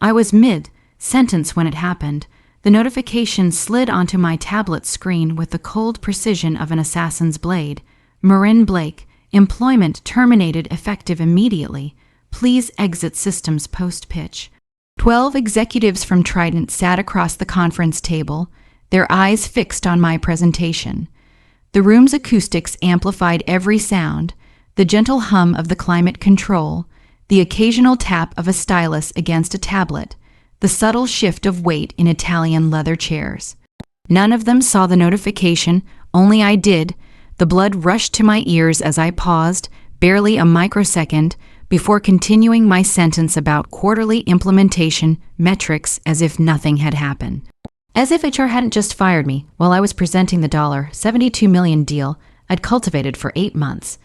I was mid-sentence when it happened. The notification slid onto my tablet screen with the cold precision of an assassin's blade. Marin Blake, employment terminated effective immediately. Please exit systems post-pitch. 12 executives from Trident sat across the conference table, their eyes fixed on my presentation. The room's acoustics amplified every sound, the gentle hum of the climate control, the occasional tap of a stylus against a tablet, the subtle shift of weight in Italian leather chairs. None of them saw the notification, only I did. The blood rushed to my ears as I paused, barely a microsecond, before continuing my sentence about quarterly implementation metrics as if nothing had happened. As if HR hadn't just fired me while I was presenting the $72 million deal I'd cultivated for 8 months.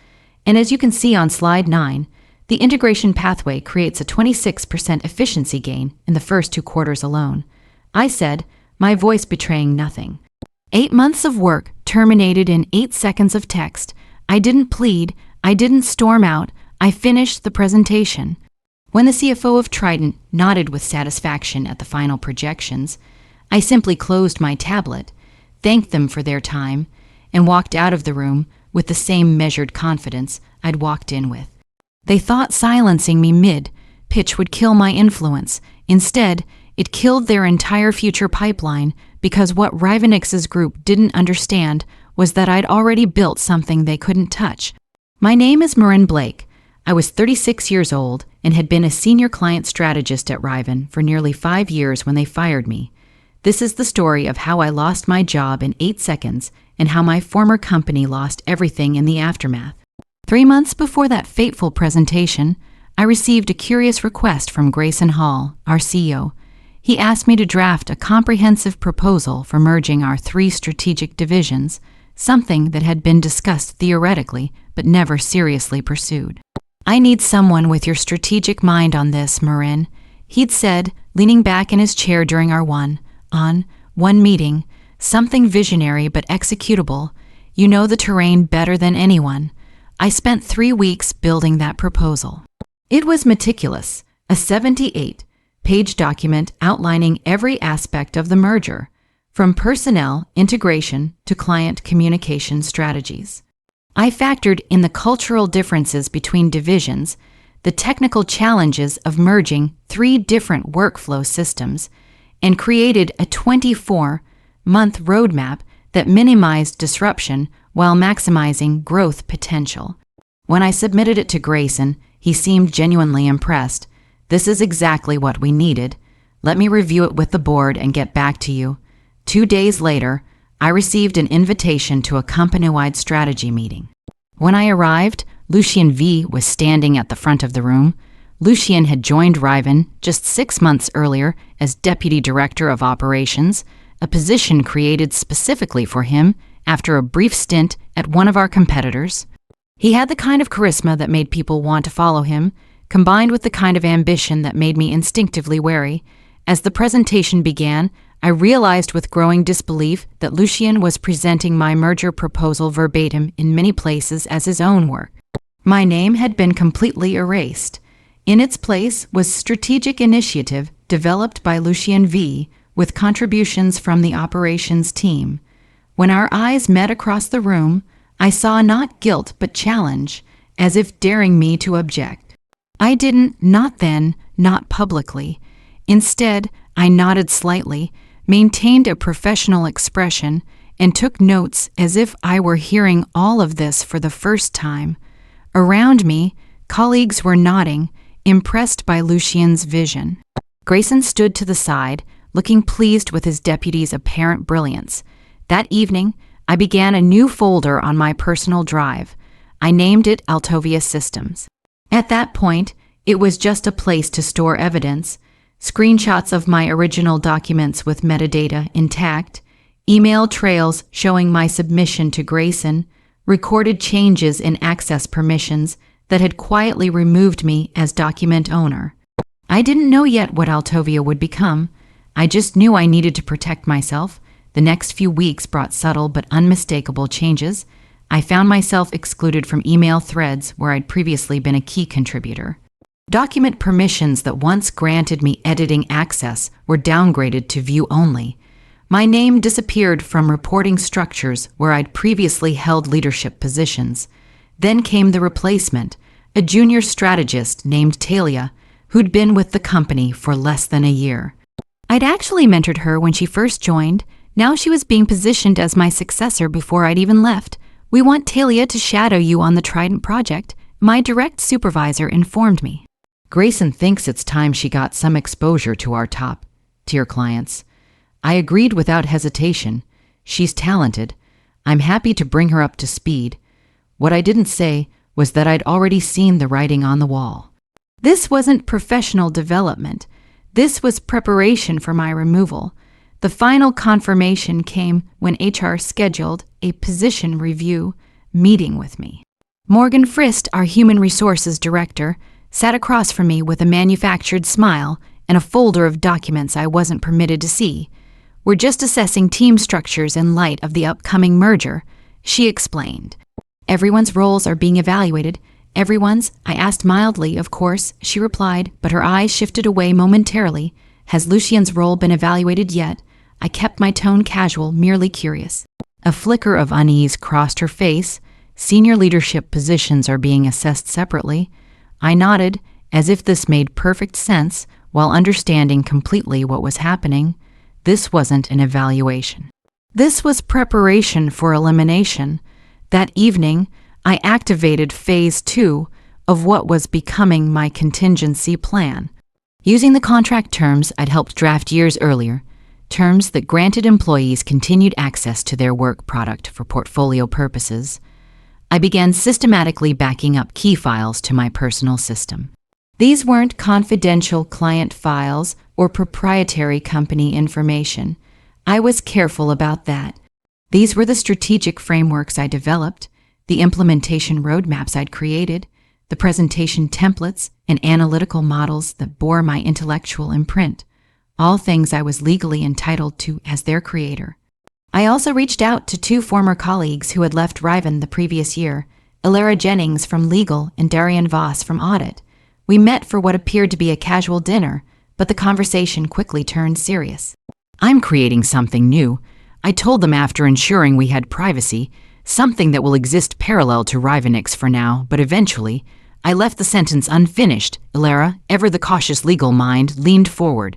And as you can see on slide 9, the integration pathway creates a 26% efficiency gain in the first 2 quarters alone. I said, my voice betraying nothing. 8 months of work terminated in 8 seconds of text. I didn't plead, I didn't storm out, I finished the presentation. When the CFO of Trident nodded with satisfaction at the final projections, I simply closed my tablet, thanked them for their time, and walked out of the room with the same measured confidence I'd walked in with. They thought silencing me mid-pitch would kill my influence. Instead, it killed their entire future pipeline because what Rivenix's group didn't understand was that I'd already built something they couldn't touch. My name is Marin Blake. I was 36 years old and had been a senior client strategist at Riven for nearly 5 years when they fired me. This is the story of how I lost my job in 8 seconds and how my former company lost everything in the aftermath. 3 months before that fateful presentation, I received a curious request from Grayson Hall, our CEO. He asked me to draft a comprehensive proposal for merging our 3 strategic divisions, something that had been discussed theoretically but never seriously pursued. I need someone with your strategic mind on this, Marin, he'd said, leaning back in his chair during our one-on-one meeting. Something visionary but executable. You know the terrain better than anyone. I spent 3 weeks building that proposal. It was meticulous, a 78-page document outlining every aspect of the merger, from personnel integration to client communication strategies. I factored in the cultural differences between divisions, the technical challenges of merging 3 different workflow systems, and created a 24-month roadmap that minimized disruption while maximizing growth potential. When I submitted it to Grayson, he seemed genuinely impressed. This is exactly what we needed. Let me review it with the board and get back to you. 2 days later, I received an invitation to a company-wide strategy meeting. When I arrived, Lucien V. was standing at the front of the room. Lucien had joined Riven just 6 months earlier as Deputy Director of Operations, a position created specifically for him after a brief stint at one of our competitors. He had the kind of charisma that made people want to follow him, combined with the kind of ambition that made me instinctively wary. As the presentation began, I realized with growing disbelief that Lucien was presenting my merger proposal verbatim in many places as his own work. My name had been completely erased. In its place was strategic initiative developed by Lucien V. with contributions from the operations team. When our eyes met across the room, I saw not guilt but challenge, as if daring me to object. I didn't, not then, not publicly. Instead, I nodded slightly, maintained a professional expression, and took notes as if I were hearing all of this for the first time. Around me, colleagues were nodding, impressed by Lucien's vision. Grayson stood to the side, looking pleased with his deputy's apparent brilliance. That evening, I began a new folder on my personal drive. I named it Altovia Systems. At that point, it was just a place to store evidence, screenshots of my original documents with metadata intact, email trails showing my submission to Grayson, recorded changes in access permissions that had quietly removed me as document owner. I didn't know yet what Altovia would become. I just knew I needed to protect myself. The next few weeks brought subtle but unmistakable changes. I found myself excluded from email threads where I'd previously been a key contributor. Document permissions that once granted me editing access were downgraded to view only. My name disappeared from reporting structures where I'd previously held leadership positions. Then came the replacement, a junior strategist named Talia, who'd been with the company for less than a year. I'd actually mentored her when she first joined. Now she was being positioned as my successor before I'd even left. "We want Talia to shadow you on the Trident project," my direct supervisor informed me. Grayson thinks it's time she got some exposure to our top-tier clients. I agreed without hesitation. She's talented. I'm happy to bring her up to speed. What I didn't say was that I'd already seen the writing on the wall. This wasn't professional development. This was preparation for my removal. The final confirmation came when HR scheduled a position review meeting with me. Morgan Frist, our human resources director, sat across from me with a manufactured smile and a folder of documents I wasn't permitted to see. "We're just assessing team structures in light of the upcoming merger," she explained. "Everyone's roles are being evaluated." "Everyone's?" I asked mildly, of course, she replied, but her eyes shifted away momentarily. "Has Lucian's role been evaluated yet?" I kept my tone casual, merely curious. A flicker of unease crossed her face. "Senior leadership positions are being assessed separately." I nodded, as if this made perfect sense, while understanding completely what was happening. This wasn't an evaluation. This was preparation for elimination. That evening, I activated Phase 2 of what was becoming my contingency plan. Using the contract terms I'd helped draft years earlier, terms that granted employees continued access to their work product for portfolio purposes, I began systematically backing up key files to my personal system. These weren't confidential client files or proprietary company information. I was careful about that. These were the strategic frameworks I developed, the implementation roadmaps I'd created, the presentation templates and analytical models that bore my intellectual imprint, all things I was legally entitled to as their creator. I also reached out to 2 former colleagues who had left Riven the previous year, Ilara Jennings from Legal and Darian Voss from Audit. We met for what appeared to be a casual dinner, but the conversation quickly turned serious. "I'm creating something new," I told them after ensuring we had privacy, "something that will exist parallel to Rivenix for now, but eventually." I left the sentence unfinished. Ilara, ever the cautious legal mind, leaned forward.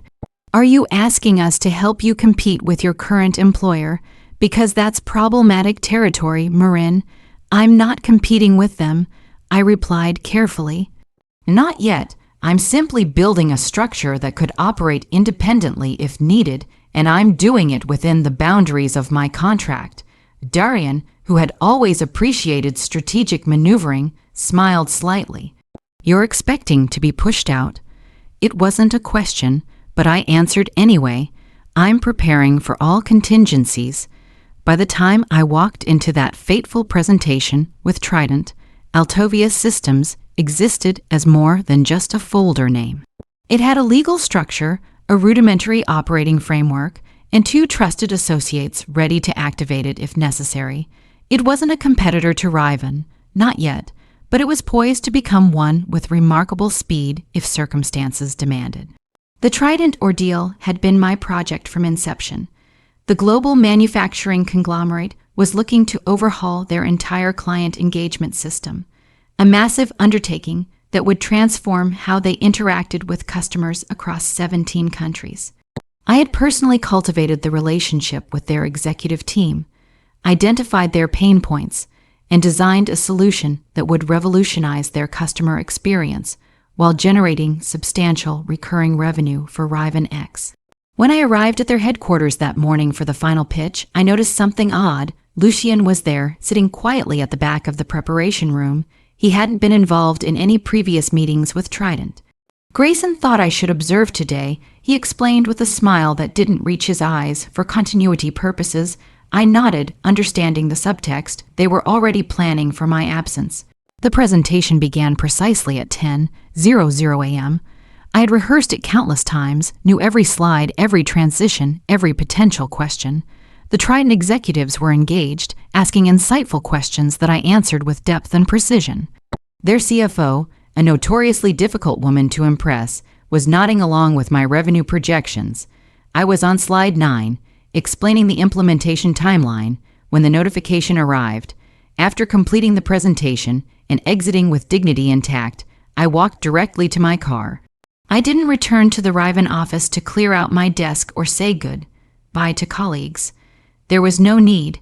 "Are you asking us to help you compete with your current employer? Because that's problematic territory, Marin." "I'm not competing with them," I replied carefully. "Not yet. I'm simply building a structure that could operate independently if needed, and I'm doing it within the boundaries of my contract." Darian, who had always appreciated strategic maneuvering, smiled slightly. "You're expecting to be pushed out?" It wasn't a question, but I answered anyway. "I'm preparing for all contingencies." By the time I walked into that fateful presentation with Trident, Altovia Systems existed as more than just a folder name. It had a legal structure, a rudimentary operating framework, and 2 trusted associates ready to activate it if necessary. It wasn't a competitor to Riven, not yet, but it was poised to become one with remarkable speed if circumstances demanded. The Trident ordeal had been my project from inception. The global manufacturing conglomerate was looking to overhaul their entire client engagement system, a massive undertaking that would transform how they interacted with customers across 17 countries. I had personally cultivated the relationship with their executive team, identified their pain points, and designed a solution that would revolutionize their customer experience while generating substantial recurring revenue for Riven X. When I arrived at their headquarters that morning for the final pitch, I noticed something odd. Lucian was there, sitting quietly at the back of the preparation room. He hadn't been involved in any previous meetings with Trident. "Grayson thought I should observe today," he explained with a smile that didn't reach his eyes for continuity purposes. I nodded, understanding the subtext. They were already planning for my absence. The presentation began precisely at 10:00 a.m. I had rehearsed it countless times, knew every slide, every transition, every potential question. The Trident executives were engaged, asking insightful questions that I answered with depth and precision. Their CFO, a notoriously difficult woman to impress, was nodding along with my revenue projections. I was on slide 9, explaining the implementation timeline, when the notification arrived. After completing the presentation and exiting with dignity intact, I walked directly to my car. I didn't return to the Riven office to clear out my desk or say goodbye to colleagues. There was no need.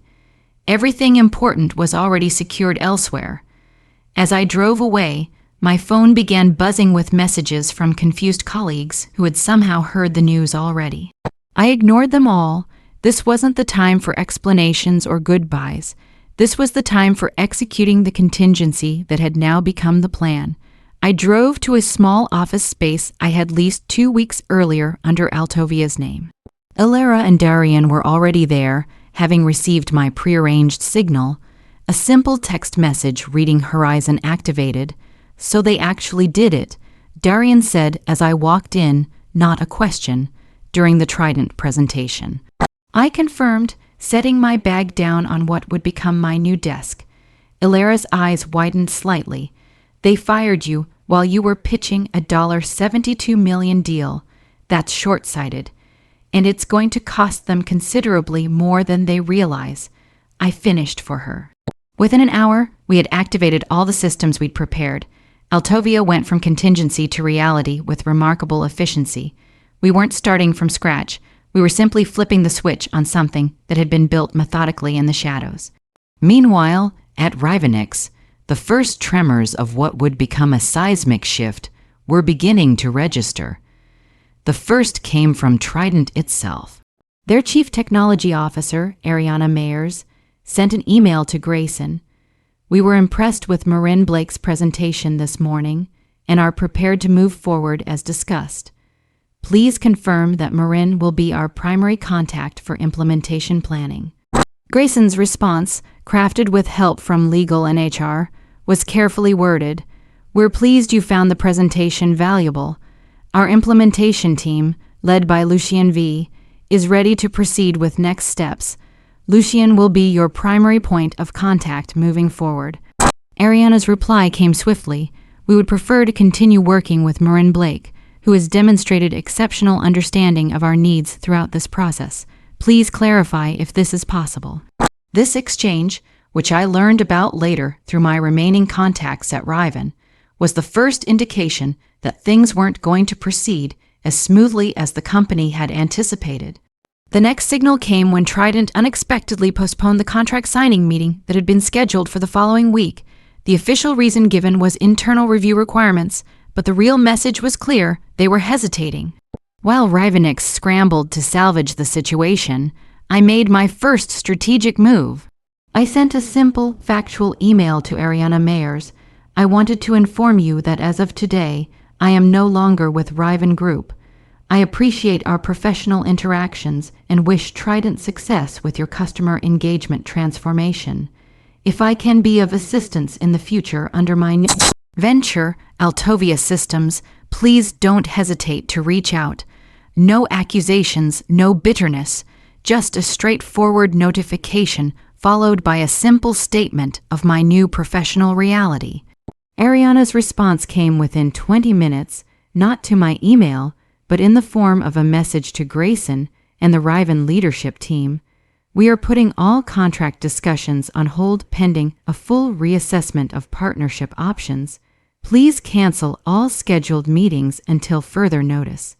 Everything important was already secured elsewhere. As I drove away, my phone began buzzing with messages from confused colleagues who had somehow heard the news already. I ignored them all. This wasn't the time for explanations or goodbyes. This was the time for executing the contingency that had now become the plan. I drove to a small office space I had leased 2 weeks earlier under Altovia's name. Ilera and Darian were already there, having received my prearranged signal, a simple text message reading Horizon activated. So they actually did it, Darian said as I walked in, not a question, during the Trident presentation. I confirmed, setting my bag down on what would become my new desk. Ilera's eyes widened slightly. They fired you while you were pitching a $72 million deal. That's short-sighted. And it's going to cost them considerably more than they realize. I finished for her. Within an hour, we had activated all the systems we'd prepared. Altovia went from contingency to reality with remarkable efficiency. We weren't starting from scratch. We were simply flipping the switch on something that had been built methodically in the shadows. Meanwhile, at Rivenix, the first tremors of what would become a seismic shift were beginning to register. The first came from Trident itself. Their chief technology officer, Ariana Mayers, sent an email to Grayson. We were impressed with Marin Blake's presentation this morning and are prepared to move forward as discussed. Please confirm that Marin will be our primary contact for implementation planning. Grayson's response, crafted with help from legal and HR, was carefully worded. We're pleased you found the presentation valuable. Our implementation team, led by Lucien V., is ready to proceed with next steps. Lucien will be your primary point of contact moving forward. Ariana's reply came swiftly. We would prefer to continue working with Marin Blake, who has demonstrated exceptional understanding of our needs throughout this process. Please clarify if this is possible. This exchange, which I learned about later through my remaining contacts at Riven, was the first indication that things weren't going to proceed as smoothly as the company had anticipated. The next signal came when Trident unexpectedly postponed the contract signing meeting that had been scheduled for the following week. The official reason given was internal review requirements, but the real message was clear: they were hesitating. While Rivenix scrambled to salvage the situation, I made my first strategic move. I sent a simple, factual email to Ariana Mayers. I wanted to inform you that as of today, I am no longer with Riven Group. I appreciate our professional interactions and wish Trident success with your customer engagement transformation. If I can be of assistance in the future under my new venture, Altovia Systems, please don't hesitate to reach out. No accusations, no bitterness, just a straightforward notification followed by a simple statement of my new professional reality. Ariana's response came within 20 minutes, not to my email, but in the form of a message to Grayson and the Riven leadership team. We are putting all contract discussions on hold pending a full reassessment of partnership options. Please cancel all scheduled meetings until further notice.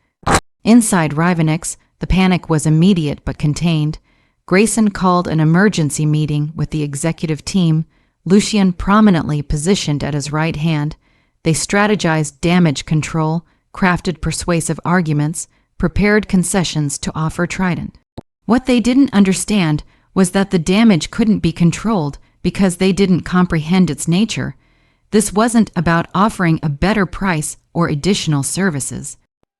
Inside Rivenix, the panic was immediate but contained. Grayson called an emergency meeting with the executive team, Lucien prominently positioned at his right hand. They strategized damage control, crafted persuasive arguments, prepared concessions to offer Trident. What they didn't understand was that the damage couldn't be controlled because they didn't comprehend its nature. This wasn't about offering a better price or additional services.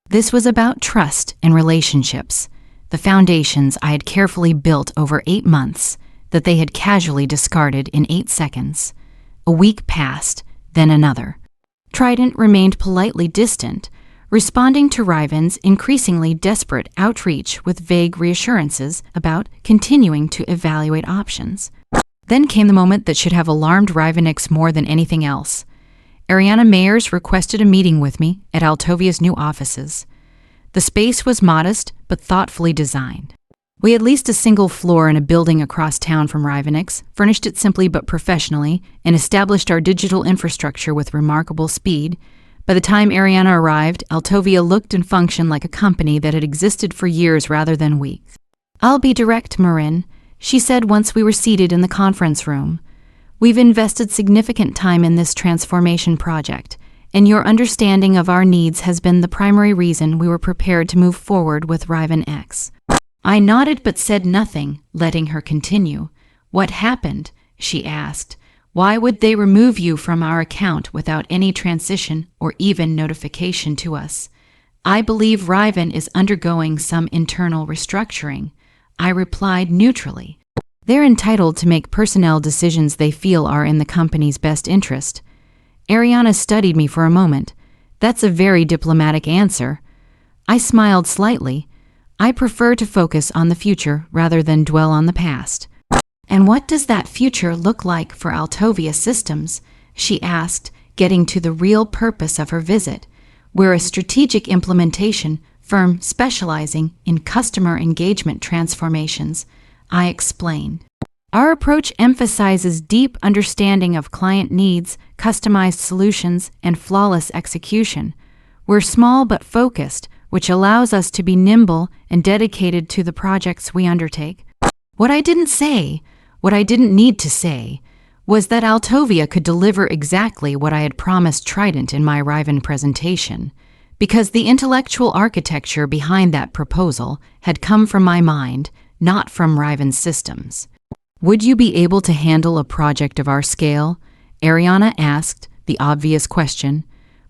This was about trust and relationships, the foundations I had carefully built over 8 months that they had casually discarded in 8 seconds. A week passed, then another. Trident remained politely distant, responding to Riven's increasingly desperate outreach with vague reassurances about continuing to evaluate options. Then came the moment that should have alarmed Rivenix more than anything else. Ariana Mayers requested a meeting with me at Altovia's new offices. The space was modest but thoughtfully designed. We had leased a single floor in a building across town from Rivenix, furnished it simply but professionally, and established our digital infrastructure with remarkable speed. By the time Ariana arrived, Altovia looked and functioned like a company that had existed for years rather than weeks. "I'll be direct, Marin," she said once we were seated in the conference room. "We've invested significant time in this transformation project, and your understanding of our needs has been the primary reason we were prepared to move forward with Rivenix." I nodded but said nothing, letting her continue. "What happened?" she asked. "Why would they remove you from our account without any transition or even notification to us?" "I believe Riven is undergoing some internal restructuring," I replied neutrally. "They're entitled to make personnel decisions they feel are in the company's best interest." Ariana studied me for a moment. "That's a very diplomatic answer." I smiled slightly. "I prefer to focus on the future rather than dwell on the past." "And what does that future look like for Altovia Systems?" she asked, getting to the real purpose of her visit. "We're a strategic implementation firm specializing in customer engagement transformations," I explained. "Our approach emphasizes deep understanding of client needs, customized solutions, and flawless execution. We're small but focused, which allows us to be nimble and dedicated to the projects we undertake." What I didn't need to say, was that Altovia could deliver exactly what I had promised Trident in my Riven presentation, because the intellectual architecture behind that proposal had come from my mind, not from Riven Systems. "Would you be able to handle a project of our scale?" Ariana asked the obvious question.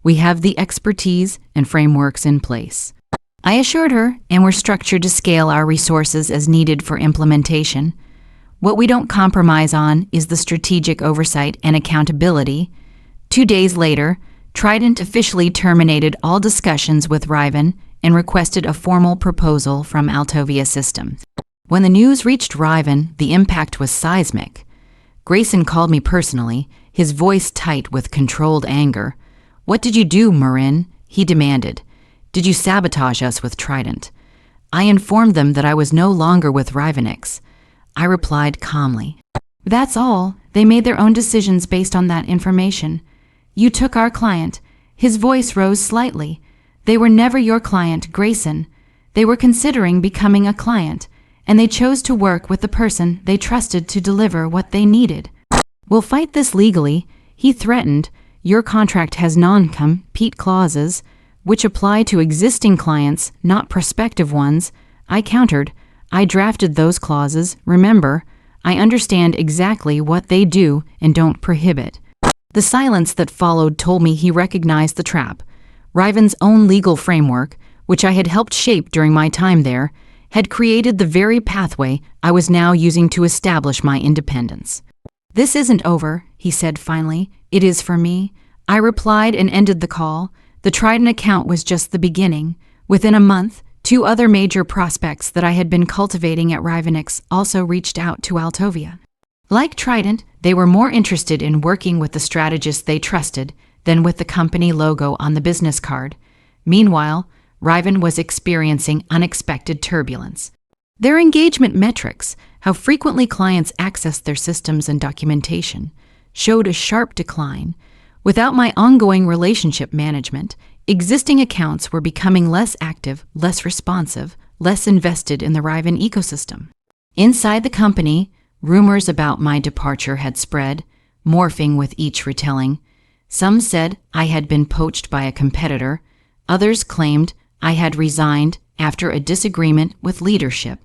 "We have the expertise and frameworks in place." I assured her, and we're structured to scale our resources as needed for implementation. What we don't compromise on is the strategic oversight and accountability. 2 days later, Trident officially terminated all discussions with Riven and requested a formal proposal from Altovia Systems. When the news reached Riven, the impact was seismic. Grayson called me personally, his voice tight with controlled anger. "What did you do, Marin?" he demanded. "Did you sabotage us with Trident?" I informed them that I was no longer with Rivenix. I replied calmly. "That's all. They made their own decisions based on that information. You took our client." His voice rose slightly. "They were never your client, Grayson. They were considering becoming a client, and they chose to work with the person they trusted to deliver what they needed. We'll fight this legally," he threatened. "Your contract has non-compete clauses, which apply to existing clients, not prospective ones." I countered. "I drafted those clauses, remember. I understand exactly what they do and don't prohibit." The silence that followed told me he recognized the trap. Riven's own legal framework, which I had helped shape during my time there, had created the very pathway I was now using to establish my independence. "This isn't over," he said finally. "It is for me." I replied and ended the call. The Trident account was just the beginning. Within a month, 2 other major prospects that I had been cultivating at Rivenix also reached out to Altovia. Like Trident, they were more interested in working with the strategist they trusted than with the company logo on the business card. Meanwhile, Riven was experiencing unexpected turbulence. Their engagement metrics, how frequently clients accessed their systems and documentation, showed a sharp decline. Without my ongoing relationship management, existing accounts were becoming less active, less responsive, less invested in the Riven ecosystem. Inside the company, rumors about my departure had spread, morphing with each retelling. Some said I had been poached by a competitor. Others claimed I had resigned after a disagreement with leadership.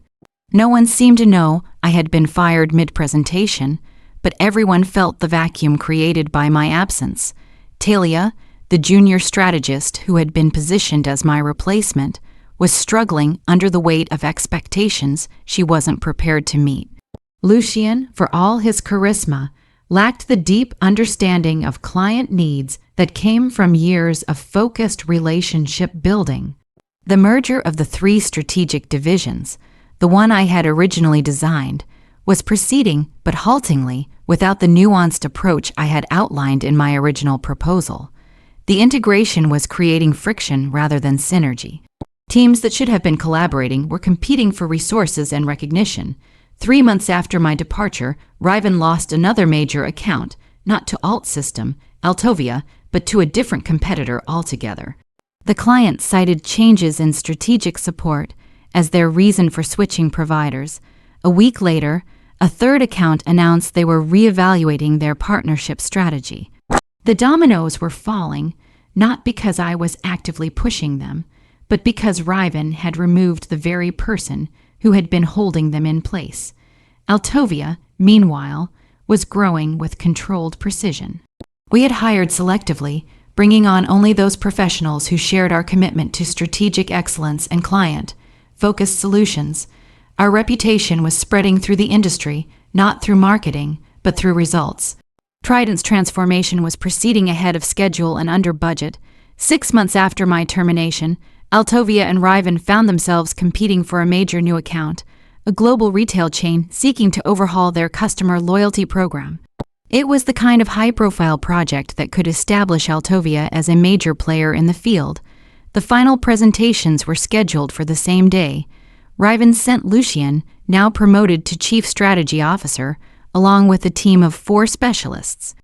No one seemed to know I had been fired mid-presentation, but everyone felt the vacuum created by my absence. Talia, the junior strategist who had been positioned as my replacement, was struggling under the weight of expectations she wasn't prepared to meet. Lucien, for all his charisma, lacked the deep understanding of client needs that came from years of focused relationship building. The merger of the 3 strategic divisions, the one I had originally designed, was proceeding, but haltingly, without the nuanced approach I had outlined in my original proposal. The integration was creating friction rather than synergy. Teams that should have been collaborating were competing for resources and recognition. 3 months after my departure, Riven lost another major account, not to Alt System, Altovia, but to a different competitor altogether. The client cited changes in strategic support as their reason for switching providers. A week later, a third account announced they were reevaluating their partnership strategy. The dominoes were falling, not because I was actively pushing them, but because Riven had removed the very person who had been holding them in place. Altovia, meanwhile, was growing with controlled precision. We had hired selectively, bringing on only those professionals who shared our commitment to strategic excellence and client-focused solutions. Our reputation was spreading through the industry, not through marketing, but through results. Trident's transformation was proceeding ahead of schedule and under budget. 6 months after my termination, Altovia and Riven found themselves competing for a major new account, a global retail chain seeking to overhaul their customer loyalty program. It was the kind of high-profile project that could establish Altovia as a major player in the field. The final presentations were scheduled for the same day. Riven sent Lucien, now promoted to Chief Strategy Officer, along with a team of 4 specialists.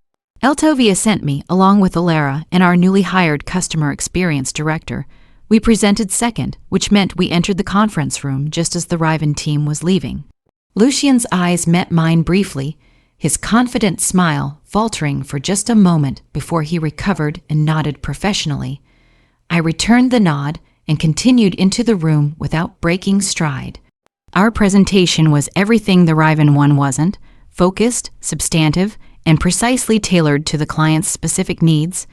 Altovia sent me, along with Alara and our newly hired Customer Experience Director. We presented second, which meant we entered the conference room just as the Riven team was leaving. Lucien's eyes met mine briefly, his confident smile faltering for just a moment before he recovered and nodded professionally. I returned the nod and continued into the room without breaking stride. Our presentation was everything the Riven one wasn't: focused, substantive, and precisely tailored to the client's specific needs.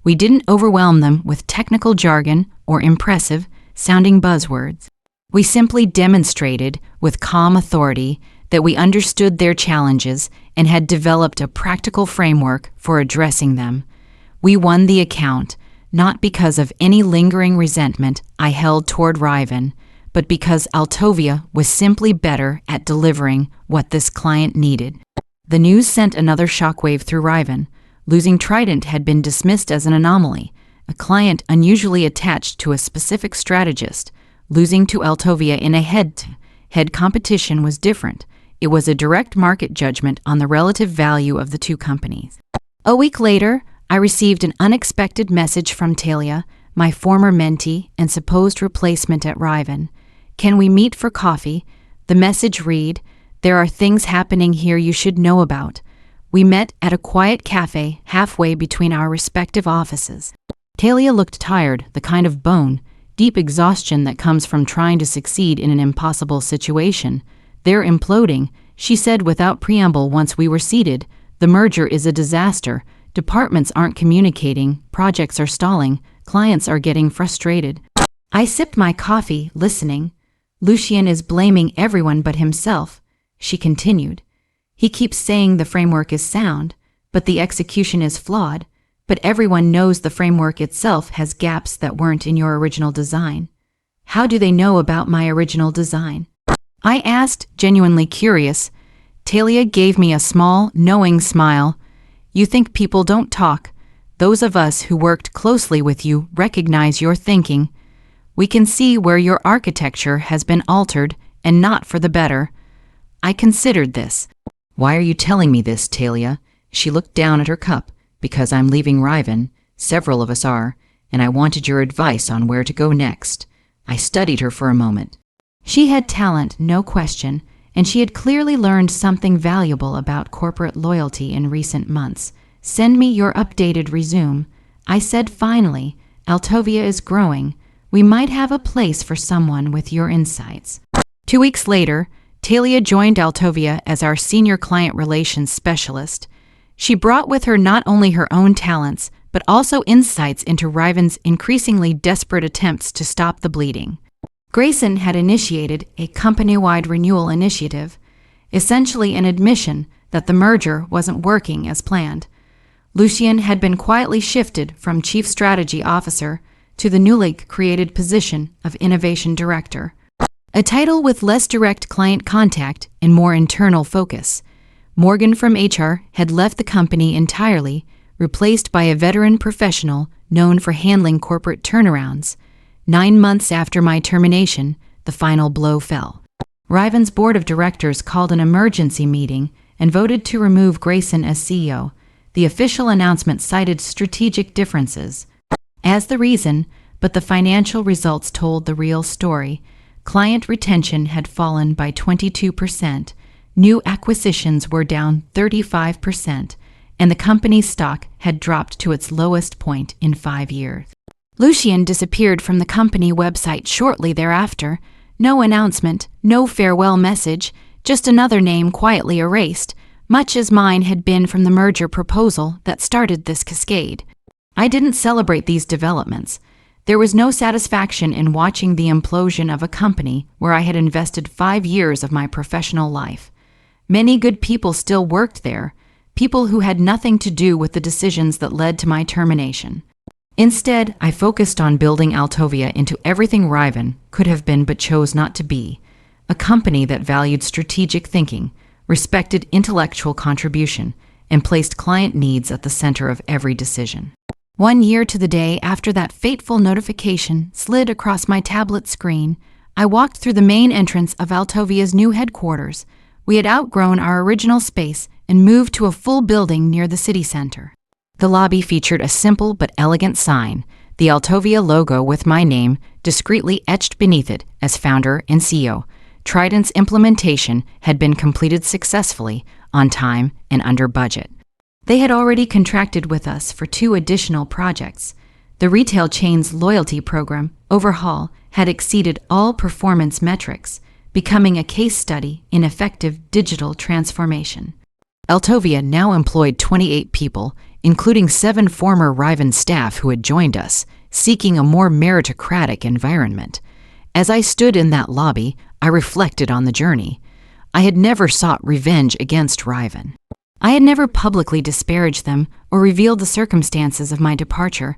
We didn't overwhelm them with technical jargon or impressive sounding buzzwords. We simply demonstrated with calm authority that we understood their challenges and had developed a practical framework for addressing them. We won the account, not because of any lingering resentment I held toward Riven, but because Altovia was simply better at delivering what this client needed. The news sent another shockwave through Riven. Losing Trident had been dismissed as an anomaly, a client unusually attached to a specific strategist. Losing to Altovia in a head-to-head competition was different. It was a direct market judgment on the relative value of the two companies. A week later, I received an unexpected message from Talia, my former mentee and supposed replacement at Riven. "Can we meet for coffee?" The message read, "There are things happening here you should know about." We met at a quiet cafe halfway between our respective offices. Talia looked tired, the kind of deep exhaustion that comes from trying to succeed in an impossible situation. "They're imploding," she said without preamble once we were seated. "The merger is a disaster. Departments aren't communicating, projects are stalling, clients are getting frustrated." I sipped my coffee, listening. "Lucien is blaming everyone but himself," she continued. "He keeps saying the framework is sound, but the execution is flawed. But everyone knows the framework itself has gaps that weren't in your original design." "How do they know about my original design?" I asked, genuinely curious. Talia gave me a small, knowing smile. "You think people don't talk. Those of us who worked closely with you recognize your thinking. We can see where your architecture has been altered, and not for the better." I considered this. "Why are you telling me this, Talia?" She looked down at her cup. "Because I'm leaving Riven. Several of us are, and I wanted your advice on where to go next." I studied her for a moment. She had talent, no question, and she had clearly learned something valuable about corporate loyalty in recent months. "Send me your updated resume." I said finally, "Altovia is growing. We might have a place for someone with your insights." 2 weeks later, Talia joined Altovia as our senior client relations specialist. She brought with her not only her own talents, but also insights into Riven's increasingly desperate attempts to stop the bleeding. Grayson had initiated a company-wide renewal initiative, essentially an admission that the merger wasn't working as planned. Lucien had been quietly shifted from Chief Strategy Officer to the newly created position of Innovation Director. A title with less direct client contact and more internal focus. Morgan from HR had left the company entirely, replaced by a veteran professional known for handling corporate turnarounds. 9 months after my termination, the final blow fell. Riven's board of directors called an emergency meeting and voted to remove Grayson as CEO. The official announcement cited strategic differences as the reason, but the financial results told the real story. Client retention had fallen by 22%, new acquisitions were down 35%, and the company's stock had dropped to its lowest point in 5 years. Lucien disappeared from the company website shortly thereafter. No announcement, no farewell message, just another name quietly erased, much as mine had been from the merger proposal that started this cascade. I didn't celebrate these developments. There was no satisfaction in watching the implosion of a company where I had invested 5 years of my professional life. Many good people still worked there, people who had nothing to do with the decisions that led to my termination. Instead, I focused on building Altovia into everything Riven could have been but chose not to be, a company that valued strategic thinking, respected intellectual contribution, and placed client needs at the center of every decision. 1 year to the day after that fateful notification slid across my tablet screen, I walked through the main entrance of Altovia's new headquarters. We had outgrown our original space and moved to a full building near the city center. The lobby featured a simple but elegant sign, the Altovia logo with my name discreetly etched beneath it as founder and CEO. Trident's implementation had been completed successfully, on time, and under budget. They had already contracted with us for 2 additional projects. The retail chain's loyalty program overhaul had exceeded all performance metrics, becoming a case study in effective digital transformation. Altovia now employed 28 people, including 7 former Riven staff who had joined us, seeking a more meritocratic environment. As I stood in that lobby, I reflected on the journey. I had never sought revenge against Riven. I had never publicly disparaged them or revealed the circumstances of my departure.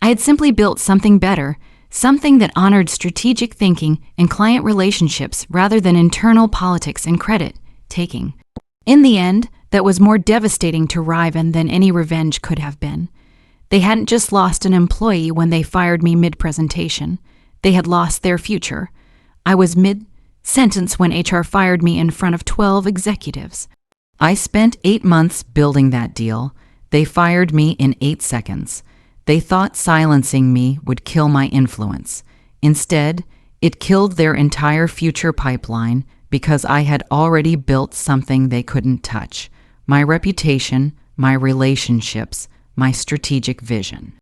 I had simply built something better, something that honored strategic thinking and client relationships rather than internal politics and credit-taking. In the end, that was more devastating to Riven than any revenge could have been. They hadn't just lost an employee when they fired me mid-presentation. They had lost their future. I was mid-sentence when HR fired me in front of 12 executives. I spent 8 months building that deal. They fired me in 8 seconds. They thought silencing me would kill my influence. Instead, it killed their entire future pipeline because I had already built something they couldn't touch. My reputation, my relationships, my strategic vision.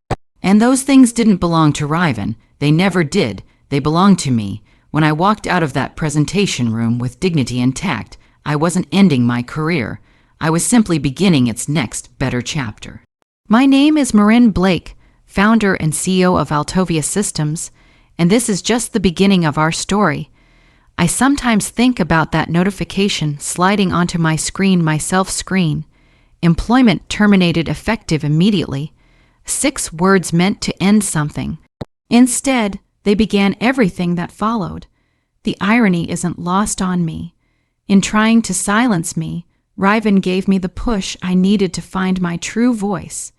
And those things didn't belong to Riven. They never did. They belonged to me. When I walked out of that presentation room with dignity and tact, I wasn't ending my career. I was simply beginning its next, better chapter. My name is Marin Blake, founder and CEO of Altovia Systems, and this is just the beginning of our story. I sometimes think about that notification sliding onto my screen, my self-screen. Employment terminated effective immediately. 6 words meant to end something. Instead, they began everything that followed. The irony isn't lost on me. In trying to silence me, Riven gave me the push I needed to find my true voice.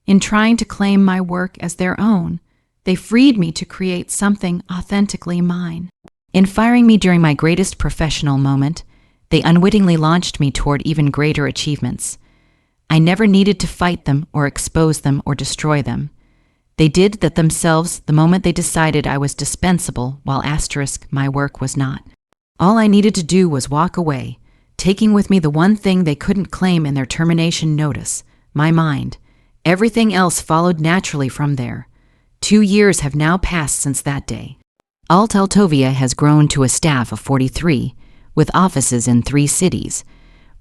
In trying to claim my work as their own, they freed me to create something authentically mine. In firing me during my greatest professional moment, they unwittingly launched me toward even greater achievements. I never needed to fight them or expose them or destroy them. They did that themselves the moment they decided I was dispensable, while my work was not. All I needed to do was walk away, taking with me the one thing they couldn't claim in their termination notice, my mind. Everything else followed naturally from there. 2 years have now passed since that day. Altovia has grown to a staff of 43, with offices in 3 cities.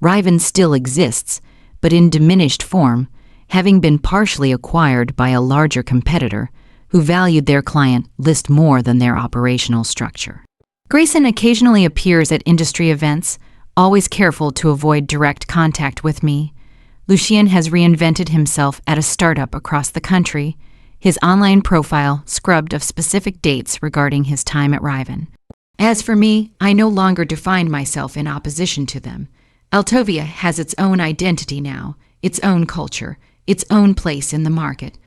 Riven still exists, but in diminished form, having been partially acquired by a larger competitor who valued their client list more than their operational structure. Grayson occasionally appears at industry events, always careful to avoid direct contact with me. Lucien has reinvented himself at a startup across the country, his online profile scrubbed of specific dates regarding his time at Riven. As for me, I no longer define myself in opposition to them. Altovia has its own identity now, its own culture, its own place in the market.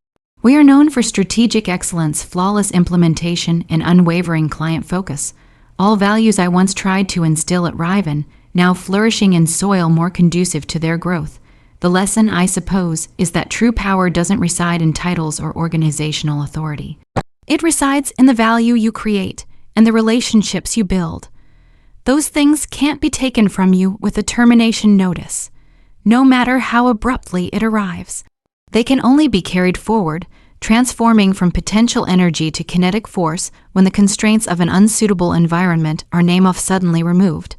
We are known for strategic excellence, flawless implementation, and unwavering client focus. All values I once tried to instill at Riven, now flourishing in soil more conducive to their growth. The lesson, I suppose, is that true power doesn't reside in titles or organizational authority. It resides in the value you create and the relationships you build. Those things can't be taken from you with a termination notice, no matter how abruptly it arrives. They can only be carried forward, transforming from potential energy to kinetic force when the constraints of an unsuitable environment are suddenly removed.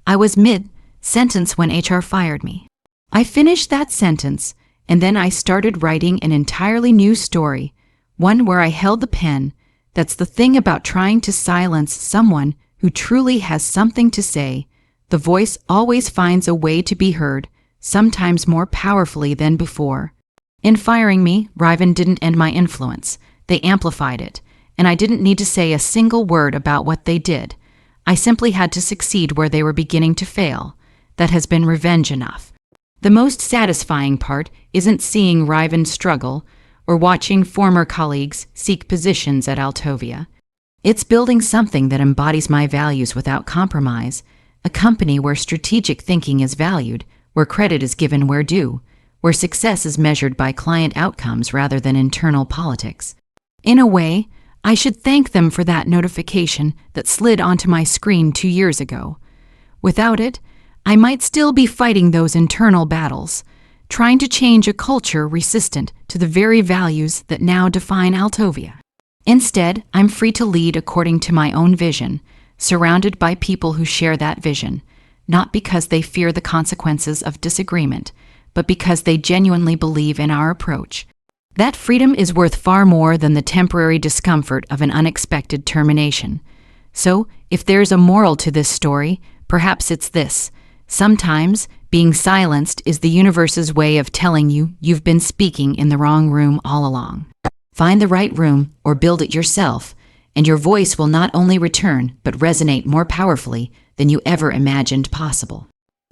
I was mid-sentence when HR fired me. I finished that sentence, and then I started writing an entirely new story, one where I held the pen. That's the thing about trying to silence someone who truly has something to say. The voice always finds a way to be heard, sometimes more powerfully than before. In firing me, Riven didn't end my influence. They amplified it, and I didn't need to say a single word about what they did. I simply had to succeed where they were beginning to fail. That has been revenge enough. The most satisfying part isn't seeing Riven struggle or watching former colleagues seek positions at Altovia. It's building something that embodies my values without compromise, a company where strategic thinking is valued, where credit is given where due, where success is measured by client outcomes rather than internal politics. In a way, I should thank them for that notification that slid onto my screen 2 years ago. Without it, I might still be fighting those internal battles, trying to change a culture resistant to the very values that now define Altovia. Instead, I'm free to lead according to my own vision, surrounded by people who share that vision, not because they fear the consequences of disagreement, but because they genuinely believe in our approach. That freedom is worth far more than the temporary discomfort of an unexpected termination. So, if there's a moral to this story, perhaps it's this. Sometimes, being silenced is the universe's way of telling you you've been speaking in the wrong room all along. Find the right room or build it yourself, and your voice will not only return but resonate more powerfully than you ever imagined possible.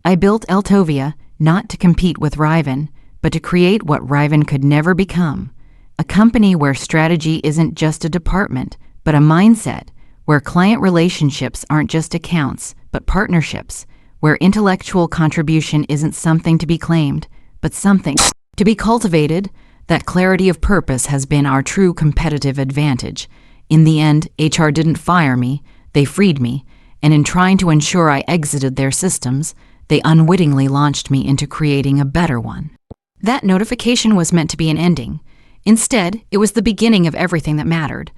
I built Altovia not to compete with Riven, but to create what Riven could never become. A company where strategy isn't just a department, but a mindset, where client relationships aren't just accounts, but partnerships, where intellectual contribution isn't something to be claimed, but something to be cultivated. That clarity of purpose has been our true competitive advantage. In the end, HR didn't fire me, they freed me, and in trying to ensure I exited their systems, they unwittingly launched me into creating a better one. That notification was meant to be an ending. Instead, it was the beginning of everything that mattered.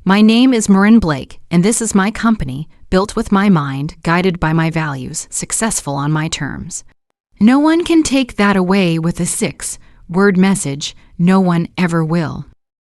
My name is Marin Blake, and this is my company, built with my mind, guided by my values, successful on my terms. No one can take that away with a 6-word message. No one ever will.